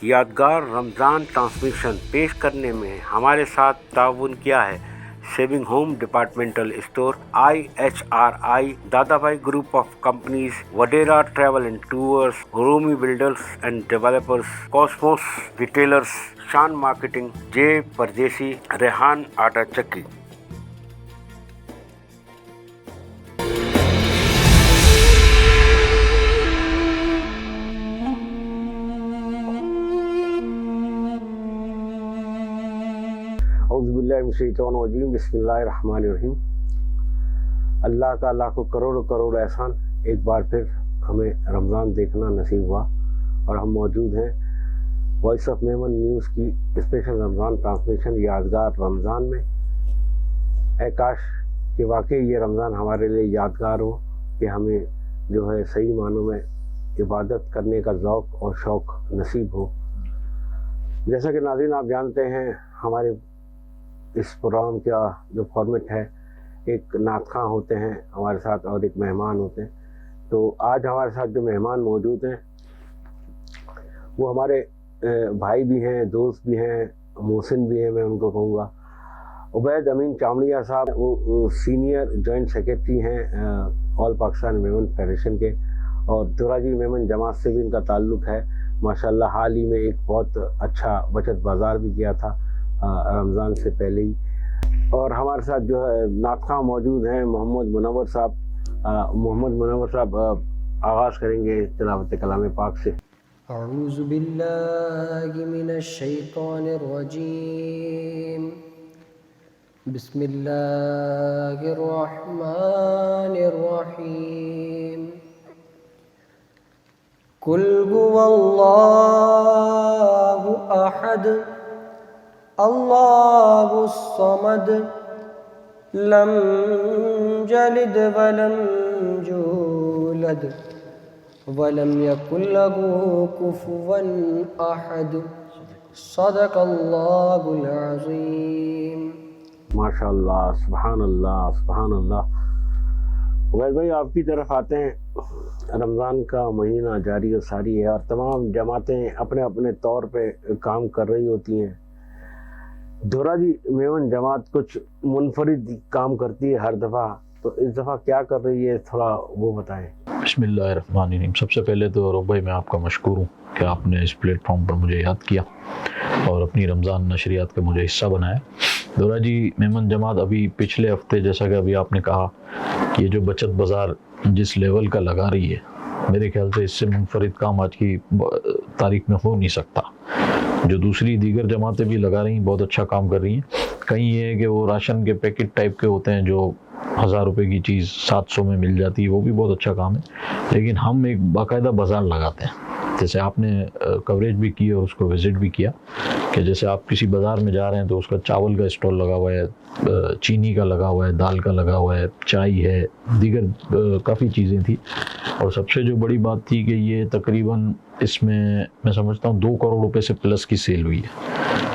یادگار رمضان ٹرانسمیشن پیش کرنے میں ہمارے ساتھ تعاون کیا ہے saving home departmental store IHRI Dada Bhai group of companies Wadera travel and tours Rumi builders and developers Cosmos retailers Shan marketing J Pardesi Rehan آٹا چکی. اعوذ باللہ من الشیطان الرجیم بسم اللہ الرحمن الرحیم. اللہ کا لاکھوں کروڑ احسان ایک بار پھر ہمیں رمضان دیکھنا نصیب ہوا اور ہم موجود ہیں وائس آف میمن نیوز کی اسپیشل رمضان ٹرانسمیشن یادگار رمضان میں. اے کاش کہ واقعی یہ رمضان ہمارے لیے یادگار ہو کہ ہمیں جو ہے صحیح معنوں میں عبادت کرنے کا ذوق اور شوق نصیب ہو. جیسا کہ ناظرین آپ جانتے ہیں ہمارے اس پروگرام کا جو فارمیٹ ہے ایک نعت خواں ہوتے ہیں ہمارے ساتھ اور ایک مہمان ہوتے ہیں. تو آج ہمارے ساتھ جو مہمان موجود ہیں وہ ہمارے بھائی بھی ہیں، دوست بھی ہیں، محسن بھی ہیں. میں ان کو کہوں گا عبید امین چامڑیا صاحب، وہ سینئر جوائنٹ سیکرٹری ہیں آل پاکستان میمن فیڈریشن کے، اور دراجی میمن جماعت سے بھی ان کا تعلق ہے. ماشاءاللہ حال ہی میں ایک بہت اچھا بچت بازار بھی کیا تھا رمضان سے پہلے ہی. اور ہمارے ساتھ جو ہے نعت خواں موجود ہیں محمد منور صاحب. محمد منور صاحب آغاز کریں گے تلاوت کلام پاک سے. اعوذ باللہ من الشیطان الرجیم بسم اللہ الرحمن الرحیم. قل هو اللہ احد اللہ الصمد لم یلد ولم یولد ولم یکن له کفوا احد. صدق اللہ العظیم. ماشاءاللہ، سبحان اللہ، سبحان اللہ. عبید بھائی آپ کی طرف آتے ہیں. رمضان کا مہینہ جاری و ساری ہے اور تمام جماعتیں اپنے اپنے طور پہ کام کر رہی ہوتی ہیں. دراجی میمن جماعت کچھ منفرد کام کرتی ہے ہر دفعہ، تو اس دفعہ کیا کر رہی ہے تھوڑا وہ بتائیں. بسم اللہ الرحمن الرحیم. سب سے پہلے تو روب بھائی میں آپ کا مشکور ہوں کہ آپ نے اس پلیٹ فارم پر مجھے یاد کیا اور اپنی رمضان نشریات کا مجھے حصہ بنایا. دراجی میمن جماعت ابھی پچھلے ہفتے جیسا کہ ابھی آپ نے کہا کہ یہ جو بچت بازار جس لیول کا لگا رہی ہے، میرے خیال سے اس سے منفرد کام آج کی تاریخ میں ہو نہیں سکتا. جو دوسری دیگر جماعتیں بھی لگا رہی ہیں بہت اچھا کام کر رہی ہیں. کہیں یہ ہے کہ وہ راشن کے پیکٹ ٹائپ کے ہوتے ہیں جو 1000 روپے کی چیز 700 میں مل جاتی ہے، وہ بھی بہت اچھا کام ہے. لیکن ہم ایک باقاعدہ بازار لگاتے ہیں، جیسے آپ نے کوریج بھی کی اور اس کو وزٹ بھی کیا کہ جیسے آپ کسی بازار میں جا رہے ہیں تو اس کا چاول کا اسٹال لگا ہوا ہے، چینی کا لگا ہوا ہے، دال کا لگا ہوا ہے، چائے ہے، دیگر کافی چیزیں تھیں. اور سب سے جو بڑی بات تھی کہ یہ تقریباً اس میں سمجھتا ہوں 2 کروڑ روپے سے پلس کی سیل ہوئی ہے.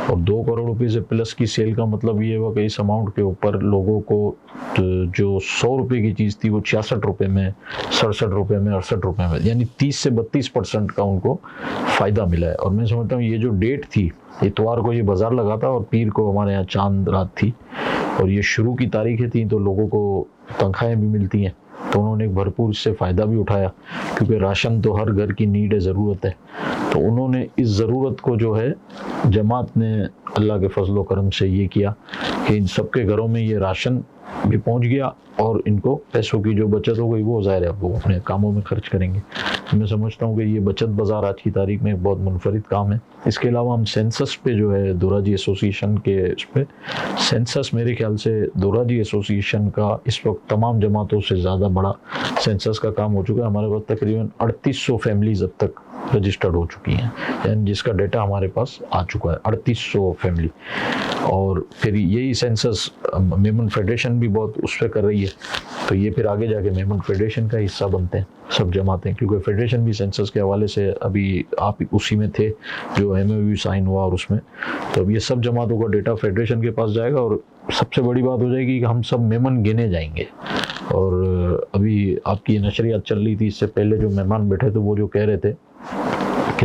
اور 2 کروڑ روپے سے پلس کی سیل کا مطلب یہ ہوا کہ اس اماؤنٹ کے اوپر لوگوں کو جو 100 روپے کی چیز تھی وہ 66 روپے میں، 67 روپے میں، 68 روپے میں، یعنی 30 سے 32% کا ان کو فائدہ ملا ہے. اور میں سمجھتا ہوں یہ جو ڈیٹ تھی، اتوار کو یہ بازار لگا تھا اور پیر کو ہمارے یہاں چاند رات تھی اور یہ شروع کی تاریخیں تھیں، تو لوگوں کو تنخواہیں بھی ملتی ہیں، تو انہوں نے ایک بھرپور اس سے فائدہ بھی اٹھایا کیونکہ راشن تو ہر گھر کی نیڈ ہے، ضرورت ہے. تو انہوں نے اس ضرورت کو جو ہے جماعت نے اللہ کے فضل و کرم سے یہ کیا کہ ان سب کے گھروں میں یہ راشن بھی پہنچ گیا اور ان کو پیسوں کی جو بچت ہو گئی وہ ظاہر ہے وہ اپنے کاموں میں خرچ کریں گے. میں سمجھتا ہوں کہ یہ بچت بازار آج کی تاریخ میں ایک بہت منفرد کام ہے. اس کے علاوہ ہم سینسس پہ جو ہے دوراجی ایسوسی ایشن کے اس پہ سینسس میرے خیال سے دوراجی ایسوسی ایشن کا اس وقت تمام جماعتوں سے زیادہ بڑا سینسس کا کام ہو چکا ہے. ہمارے پاس تقریباً 3800 فیملیز اب تک رجسٹرڈ ہو چکی ہیں، یعنی جس کا ڈیٹا ہمارے پاس آ چکا ہے 3800 فیملی. اور پھر یہی سینسس میمن فیڈریشن بھی بہت اس پہ کر رہی ہے، تو یہ پھر آگے جا کے میمن فیڈریشن کا حصہ بنتے ہیں سب جماعتیں، کیونکہ فیڈریشن بھی سینسس کے حوالے سے ابھی آپ اسی میں تھے جو MOU سائن ہوا، اور اس میں تو اب یہ سب جماعتوں کا ڈیٹا فیڈریشن کے پاس جائے گا. اور سب سے بڑی بات ہو جائے گی کہ ہم سب میمن گنے جائیں گے. اور ابھی آپ کی نشریات چل رہی تھی، اس سے پہلے جو مہمان بیٹھے تھے وہ جو کہہ رہے تھے کہ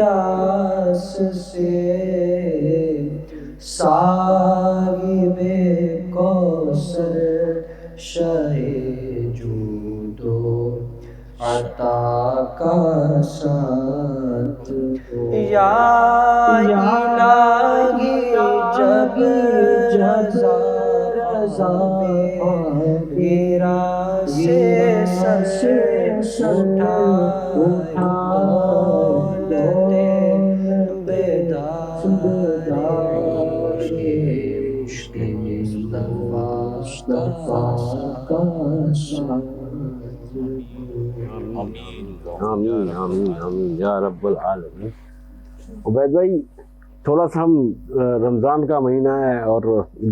پیاس سے صاحب کوثر شاہ جود و عطا کا ساتھ یا الہی جب رضا میرا سے سر آمین آمین آمین یا رب العالمین۔ عبید بھائی، تھوڑا سا ہم رمضان کا مہینہ ہے اور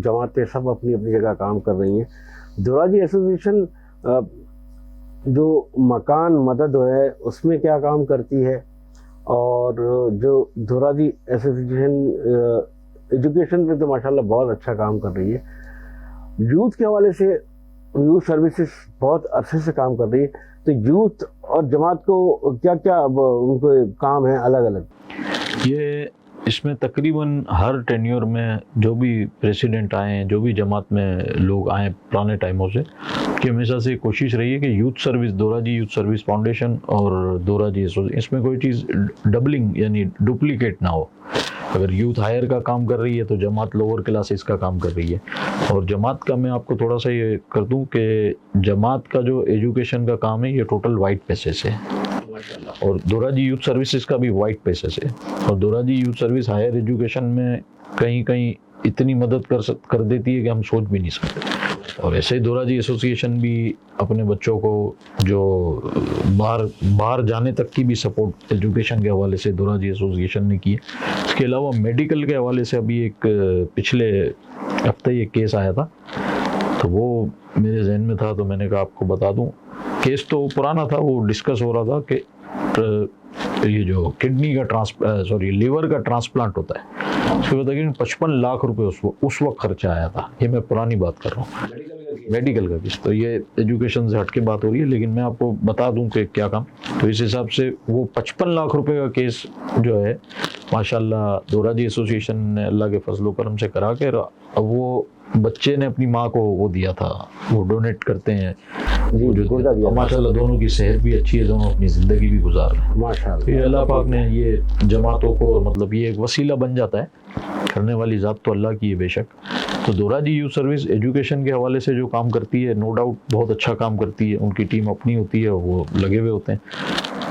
جماعتیں سب اپنی اپنی جگہ کام کر رہی ہیں۔ دراجی ایسوسیشن جو مکان مدد ہے اس میں کیا کام کرتی ہے، اور جو دراجی ایسوسیشن ایجوکیشن پہ تو ماشاءاللہ بہت اچھا کام کر رہی ہے، یوتھ کے حوالے سے یوتھ سروسز بہت عرصے سے کام کر رہی ہے، تو یوتھ اور جماعت کو کیا کیا ان کو کام ہیں الگ الگ؟ یہ اس میں تقریباً ہر ٹینیور میں جو بھی پریسیڈنٹ آئے ہیں، جو بھی جماعت میں لوگ آئے پرانے ٹائموں سے، کہ ہمیشہ سے کوشش رہی ہے کہ youth service, Dhoraji youth service foundation اور دوراجی اس میں کوئی چیز ڈبلنگ یعنی ڈپلیکیٹ نہ ہو۔ اگر یوتھ ہائر کا کام کر رہی ہے تو جماعت لوور کلاسز کا کام کر رہی ہے۔ اور جماعت کا میں آپ کو تھوڑا سا یہ کر دوں کہ جماعت کا جو ایجوکیشن کا کام ہے یہ ٹوٹل وائٹ پیسے سے ہے، اور دوراجی یوتھ سروسز کا بھی وائٹ پیسے سے، اور دوراجی یوتھ سروس ہائر ایجوکیشن میں کہیں کہیں اتنی مدد کر دیتی ہے کہ ہم سوچ بھی نہیں سکتے۔ اور ایسے ہی دوراجی ایسوسیشن بھی اپنے بچوں کو جو باہر جانے تک کی بھی سپورٹ ایجوکیشن کے حوالے سے دوراجی ایسوسیشن نے کی ہے۔ اس کے علاوہ میڈیکل کے حوالے سے ابھی ایک پچھلے ہفتے ایک کیس آیا تھا، تو وہ میرے ذہن میں تھا تو میں نے کہا آپ کو بتا دوں۔ کیس تو پرانا تھا، وہ ڈسکس ہو رہا تھا کہ یہ جو کڈنی کا لیور کا ٹرانسپلانٹ ہوتا ہے، اس کے بعد تقریباً 55 لاکھ روپے اس وقت خرچہ آیا تھا۔ یہ میں پرانی بات کر رہا ہوں، میڈیکل کا کیس، تو یہ ایجوکیشن سے ہٹ کے بات ہو رہی ہے، لیکن میں آپ کو بتا دوں کہ کیا کام۔ تو اس حساب سے وہ 55 لاکھ روپے کا کیس جو ہے ماشاءاللہ دوراجی ایسوسیشن نے اللہ کے فضل و کرم سے کرا کے، اب وہ بچے نے اپنی ماں کو وہ دیا تھا، وہ ڈونیٹ کرتے ہیں ماشاءاللہ، دونوں کی صحت بھی اچھی ہے، دونوں اپنی زندگی بھی گزار رہے ہیں ماشاءاللہ۔ یہ اللہ پاک نے یہ جماعتوں کو مطلب یہ ایک وسیلہ بن جاتا ہے، کرنے والی ذات تو اللہ کی ہے بے شک۔ تو دوراجی یوتھ سروس ایجوکیشن کے حوالے سے جو کام کرتی ہے نو ڈاؤٹ بہت اچھا کام کرتی ہے، ان کی ٹیم اپنی ہوتی ہے، وہ لگے ہوئے ہوتے ہیں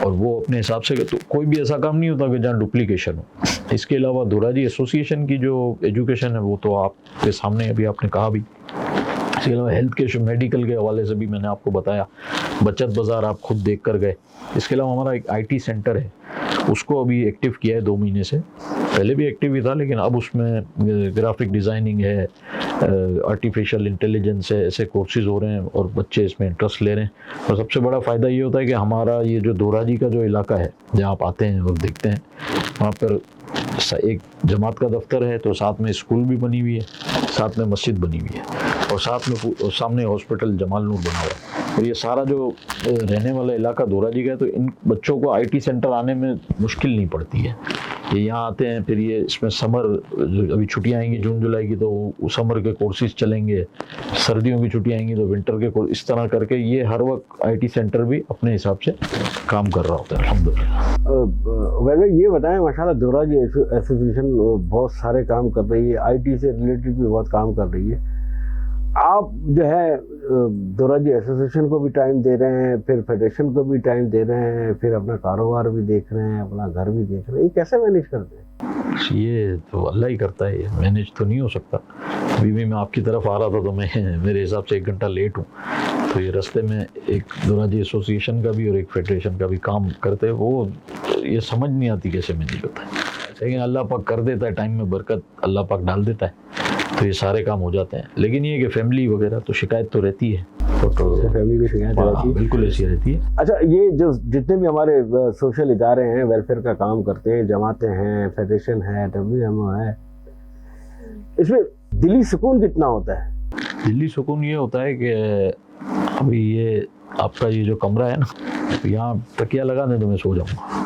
اور وہ اپنے حساب سے، تو کوئی بھی ایسا کام نہیں ہوتا کہ جہاں ڈپلیکیشن ہو۔ اس کے علاوہ دوراجی ایسوسیشن کی جو ایجوکیشن ہے وہ تو آپ کے سامنے ابھی آپ نے کہا بھی۔ اس کے علاوہ ہیلتھ کے میڈیکل کے حوالے سے بھی میں نے آپ کو بتایا، بچت بازار آپ خود دیکھ کر گئے۔ اس کے علاوہ ہمارا ایک IT سینٹر ہے، اس کو ابھی ایکٹیو کیا ہے 2 مہینے سے، پہلے بھی ایکٹیو ہی تھا لیکن اب اس میں گرافک ڈیزائننگ ہے، آرٹیفیشیل انٹیلیجنس ہے، ایسے کورسز ہو رہے ہیں اور بچے اس میں انٹرسٹ لے رہے ہیں۔ اور سب سے بڑا فائدہ یہ ہوتا ہے کہ ہمارا یہ جو دوراجی کا جو علاقہ ہے جہاں آپ آتے ہیں اور دیکھتے ہیں، وہاں پر ایک جماعت کا دفتر ہے، تو ساتھ میں اسکول بھی بنی ہوئی ہے، ساتھ میں مسجد بنی ہوئی ہے، اور ساتھ میں سامنے ہاسپٹل جمال نور بنا ہوا ہے۔ اور یہ سارا جو رہنے والا علاقہ دوراجی کا ہے، تو ان بچوں کو IT سینٹر آنے میں مشکل نہیں پڑتی ہے، یہ یہاں آتے ہیں۔ پھر یہ اس میں سمر ابھی چھٹیاں آئیں گی جون جولائی کی، تو سمر کے کورسز چلیں گے، سردیوں کی چھٹیاں آئیں گی تو ونٹر کے کورس، اس طرح کر کے یہ ہر وقت IT سینٹر بھی اپنے حساب سے کام کر رہا ہوتا ہے الحمدللہ۔ ویسے یہ بتائیں ماشاءاللہ دوراجی ایسوسیشن بہت سارے کام کر رہی ہے، IT سے ریلیٹڈ بھی بہت کام کر رہی ہے، آپ جو ہے دوراجی ایسوسیشن کو بھی ٹائم دے رہے ہیں، پھر فیڈریشن کو بھی ٹائم دے رہے ہیں، پھر اپنا کاروبار بھی دیکھ رہے ہیں، اپنا گھر بھی دیکھ رہے ہیں، یہ کیسے مینیج کرتے ہیں؟ یہ تو اللہ ہی کرتا ہے، یہ مینیج تو نہیں ہو سکتا۔ ابھی بھی میں آپ کی طرف آ رہا تھا تو میرے حساب سے 1 گھنٹہ لیٹ ہوں، تو یہ راستے میں ایک دوراجی ایسوسیشن کا بھی اور ایک فیڈریشن کا بھی کام کرتے، وہ یہ سمجھ نہیں آتی کیسے مینیج ہوتا ہے، لیکن اللہ پاک کر دیتا ہے، ٹائم میں برکت اللہ پاک ڈال دیتا ہے، تو یہ سارے کام ہو جاتے ہیں۔ لیکن یہ کہ فیملی وغیرہ تو شکایت تو رہتی ہے، فیملی کی شکایت رہتی ہے، بالکل ایسی رہتی ہے۔ اچھا، یہ جو جتنے بھی ہمارے سوشل ادارے ہیں، ویلفیئر کا کام کرتے ہیں، جماعتیں ہیں، فیڈریشن ہے، WMO ہے، اس میں دلی سکون کتنا ہوتا ہے؟ دلی سکون یہ ہوتا ہے کہ ابھی یہ آپ کا یہ جو کمرہ ہے نا، یہاں تکیہ لگا دیں تو میں سو جاؤں گا،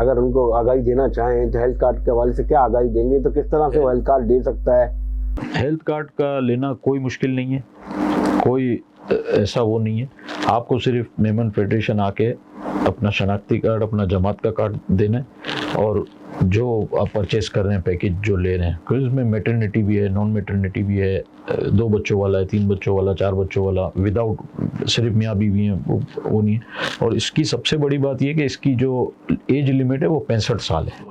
اگر ان کو آگاہی دینا چاہیں تو ہیلتھ کارڈ کے حوالے سے کیا آگاہی دیں گے, تو کس طرح سے وہ ہیلتھ کارڈ لے سکتا ہے؟ ہیلتھ کارڈ کا لینا کوئی مشکل نہیں ہے, کوئی ایسا وہ نہیں ہے. آپ کو صرف میمن فیڈریشن آ کے اپنا شناختی کارڈ, اپنا جماعت کا کارڈ دینا ہے, اور جو آپ پرچیز کر رہے ہیں پیکیج جو لے رہے ہیں, کیونکہ اس میں میٹرنیٹی بھی ہے, نان میٹرنیٹی بھی ہے, 2 بچوں والا ہے, 3 بچوں والا, 4 بچوں والا, وداؤٹ صرف میاں بیوی ہیں وہ نہیں ہے. اور اس کی سب سے بڑی بات یہ کہ اس کی جو ایج لمٹ ہے وہ 65 سال ہے.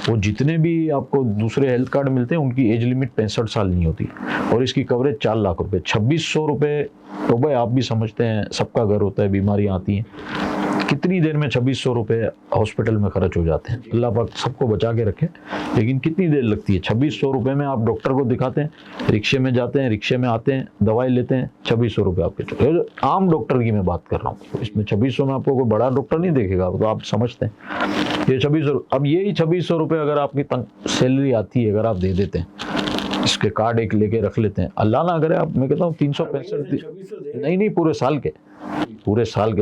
وہ جتنے بھی آپ کو دوسرے ہیلتھ کارڈ ملتے ہیں ان کی ایج لمٹ 65 سال نہیں ہوتی, اور اس کی کوریج 4 لاکھ روپے. 2600 روپے تو بھائی آپ بھی سمجھتے ہیں سب کا گھر ہوتا ہے, بیماریاں آتی ہیں, کتنی دیر میں 2600 روپے ہاسپٹل میں خرچ ہو جاتے ہیں. اللہ پاک سب کو بچا کے رکھے, لیکن کتنی دیر لگتی ہے. 2600 روپے میں آپ ڈاکٹر کو دکھاتے ہیں, رکشے میں جاتے ہیں, رکشے میں آتے ہیں, دوائی لیتے ہیں, 2600 روپے آپ کے. عام ڈاکٹر کی میں بات کر رہا ہوں, اس میں 2600 میں آپ کو کوئی بڑا ڈاکٹر نہیں دیکھے گا, تو آپ سمجھتے ہیں یہ 2600. اب یہی 2600 روپے اگر آپ کی سیلری آتی ہے, اگر آپ دے دیتے ہیں, اس کے کارڈ ایک لے کے رکھ لیتے ہیں, اللہ نہ کرے آپ, میں کہتا ہوں 365 نہیں پورے سال کے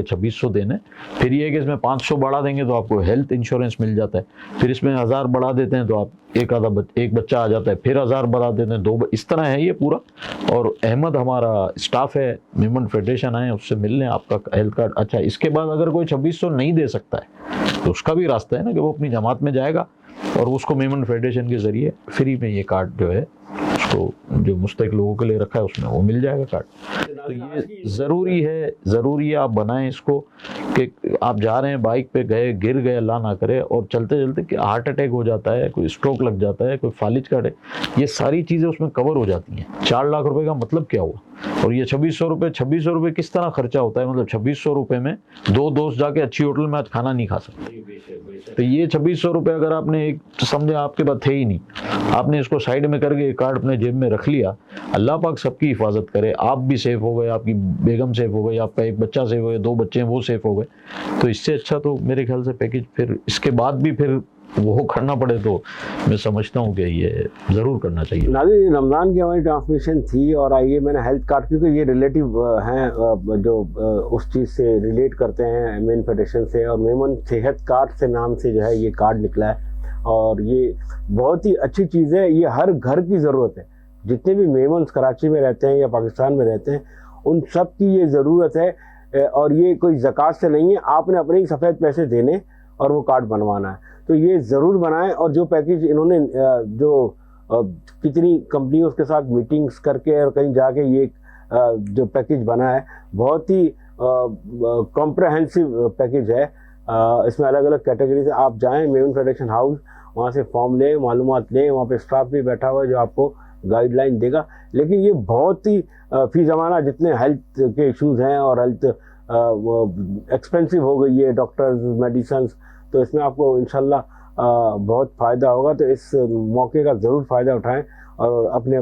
2600 دینے. پھر یہ ہے کہ اس میں 500 بڑھا دیں گے تو آپ کو ہیلتھ انشورنس مل جاتا ہے, پھر اس میں 1000 بڑھا دیتے ہیں تو آپ ایک بچہ آ جاتا ہے, پھر 1000 بڑھا دیتے ہیں 2, اس طرح ہے یہ پورا. اور احمد ہمارا اسٹاف ہے, میمن فیڈریشن آئے, اس سے مل لیں, آپ کا ہیلتھ کارڈ. اچھا, اس کے بعد اگر کوئی 2600 نہیں دے سکتا ہے تو اس کا بھی راستہ ہے نا کہ وہ اپنی جماعت میں جائے گا, اور اس کو میمن فیڈریشن کے ذریعے فری میں یہ کارڈ جو ہے اس کو جو مستحق لوگوں کے لیے رکھا ہے اس میں وہ مل جائے گا کارڈ. تو یہ ضروری ہے آپ بنائیں اس کو, کہ آپ جا رہے ہیں بائک پہ گئے, گر گئے, اللہ نہ کرے, اور چلتے چلتے کہ ہارٹ اٹیک ہو جاتا ہے, کوئی اسٹروک لگ جاتا ہے, کوئی فالج کا اٹیک, یہ ساری چیزیں اس میں کور ہو جاتی ہیں. 4 لاکھ روپے کا مطلب کیا ہوا, اور یہ 2600 روپے کس طرح خرچہ ہوتا ہے. مطلب 2600 روپے میں 2 دوست جا کے اچھی ہوٹل میں آج کھانا نہیں کھا سکتے. تو یہ 2600 روپے اگر آپ نے ایک سمجھے آپ کے پاس تھے ہی نہیں, آپ نے اس کو سائڈ میں کر کے کارڈ اپنے جیب میں رکھ لیا, اللہ پاک سب کی حفاظت کرے, آپ بھی سیف ہو گئے, آپ کی بیگم سیف ہو گئی, آپ کا ایک بچہ سیف ہو گیا, 2 بچے ہیں وہ سیف ہو گئے. تو اس سے اچھا تو میرے خیال سے پیکیج پھر اس کے بعد بھی پھر وہ کرنا پڑے تو میں سمجھتا ہوں کہ یہ ضرور کرنا چاہیے. ناظرین, رمضان کی ہماری ٹرانسمیشن تھی, اور آئیے میں نے ہیلتھ کارڈ, کیونکہ یہ ریلیٹیو ہیں جو اس چیز سے ریلیٹ کرتے ہیں میمن فیڈریشن سے, اور میمن صحت کارڈ سے نام سے جو ہے یہ کارڈ نکلا ہے, اور یہ بہت ہی اچھی چیز ہے. یہ ہر گھر کی ضرورت ہے, جتنے بھی میمنس کراچی میں رہتے ہیں یا پاکستان میں رہتے ہیں ان سب کی یہ ضرورت ہے. اور یہ کوئی زکوٰۃ سے نہیں ہے, آپ نے اپنے ہی سفید پیسے دینے اور وہ کارڈ بنوانا ہے. تو یہ ضرور بنائیں. اور جو پیکیج انہوں نے جو کتنی کمپنیوں کے ساتھ میٹنگز کر کے اور کہیں جا کے یہ جو پیکیج بنا ہے, بہت ہی کمپریہنسو پیکیج ہے. اس میں الگ الگ کیٹیگری سے آپ جائیں میمن فیڈریشن ہاؤس, وہاں سے فارم لیں, معلومات لیں, وہاں پہ اسٹاف بھی بیٹھا ہوا ہے جو آپ کو گائیڈ لائن دے گا. لیکن یہ بہت ہی فی زمانہ جتنے ہیلتھ کے ایشوز ہیں اور ہیلتھ ایکسپینسو ہو گئی ہے, ڈاکٹرز, میڈیسنس, تو اس میں آپ کو انشاءاللہ بہت فائدہ ہوگا. تو اس موقع کا ضرور فائدہ اٹھائیں, اور اپنے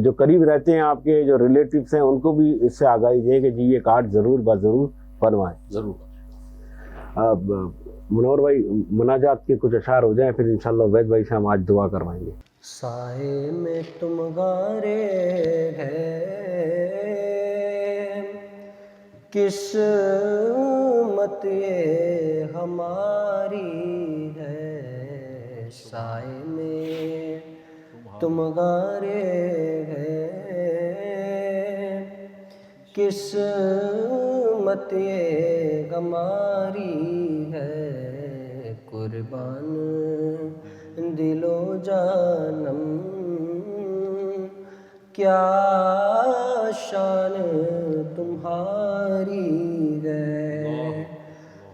جو قریب رہتے ہیں آپ کے جو ریلیٹیوس ہیں ان کو بھی اس سے آگاہی دیں کہ جی یہ کارڈ ضرور بضرور بنوائیں. ضرور. منور بھائی, مناجات کے کچھ اشعار ہو جائیں, پھر انشاءاللہ عبید بھائی سے ہم آج دعا کروائیں گے. سائے میں تم غارے ہے, قسمت یہ ہماری ہے. سائے میں تم غارے ہے, قسمت یہ ہماری ہے. قربان دل و جانم کیا شان تمہاری ہے.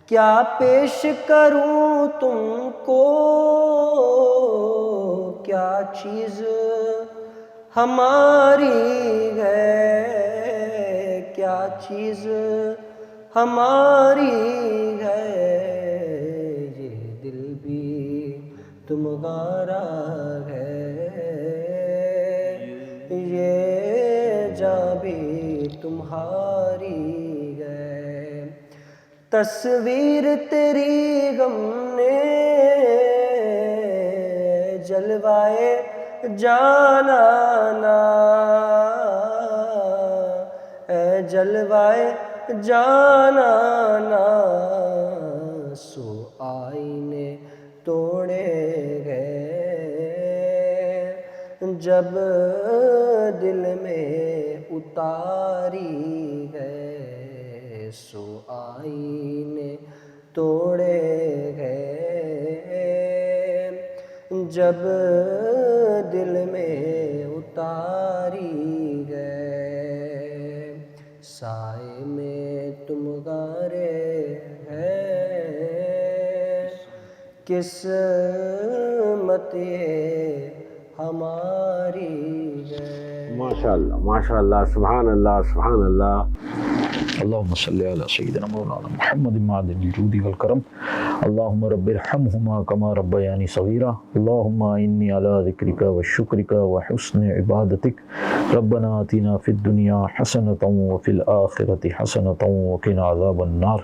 کیا پیش کروں تم کو, کیا چیز ہماری ہے, کیا چیز ہماری ہے. یہ دل بھی تمہارا ہے, یہ جاں بھی تمہاری ہے. تصویر تیری غم نے جلوائے جانانا, اے جلوائے جانانا. سو آئینے جب دل میں اتاری گئے سو آئینے توڑے گئے، جب دل میں اتاری گئے سائے میں تم غارے ہیں، قسمت یہ ہماری ہے۔ ماشاء اللہ ماشاء اللہ، سبحان اللہ سبحان اللہ۔ اللهم صل على سيدنا مولانا محمد معدن الجود والكرم، اللهم رب ارحمهما كما ربياني صغيرا، اللهم إني على ذكرك وشكرك وحسن عبادتك، ربنا آتنا في الدنيا حسنة وفي الآخرة حسنة وقنا عذاب النار۔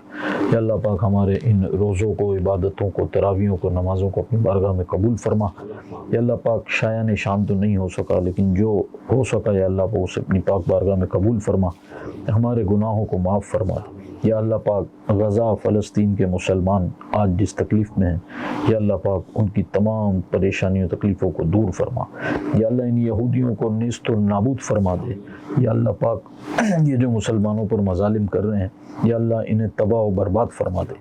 یا اللہ پاک ہمارے ان روزوں کو، عبادتوں کو، تراویحوں کو، نمازوں کو اپنی بارگاہ میں قبول فرما۔ یا اللہ پاک شایان شان تو نہیں ہو سکا، لیکن جو ہو سکا یا اللہ پاک اسے اپنی پاک بارگاہ میں قبول فرما، ہمارے گناہوں کو معاف فرما۔ یا اللہ پاک غزہ فلسطین کے مسلمان آج جس تکلیف میں ہیں، یا اللہ پاک ان کی تمام پریشانیوں تکلیفوں کو دور فرما۔ یا اللہ ان یہودیوں کو نیست و نابود فرما دے۔ یا اللہ پاک یہ جو مسلمانوں پر مظالم کر رہے ہیں، یا اللہ انہیں تباہ و برباد فرما دے۔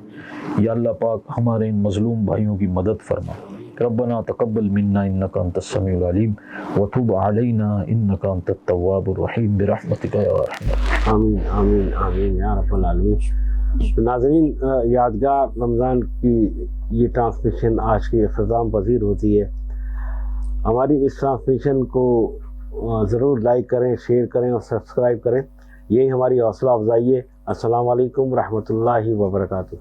یا اللہ پاک ہمارے ان مظلوم بھائیوں کی مدد فرما۔ ربنا تقبل منا انك انت السميع العليم وتب علينا انك انت التواب الرحيم برحمتك يا ارحم الراحمين۔ آمین آمین آمین یا رب العالمین۔ ناظرین، یادگار رمضان کی یہ ٹرانسمیشن آج کی اختتام پذیر ہوتی ہے۔ ہماری اس ٹرانسمیشن کو ضرور لائک کریں، شیئر کریں اور سبسکرائب کریں، یہی ہماری حوصلہ افزائی ہے۔ السلام علیکم ورحمۃ اللہ وبرکاتہ۔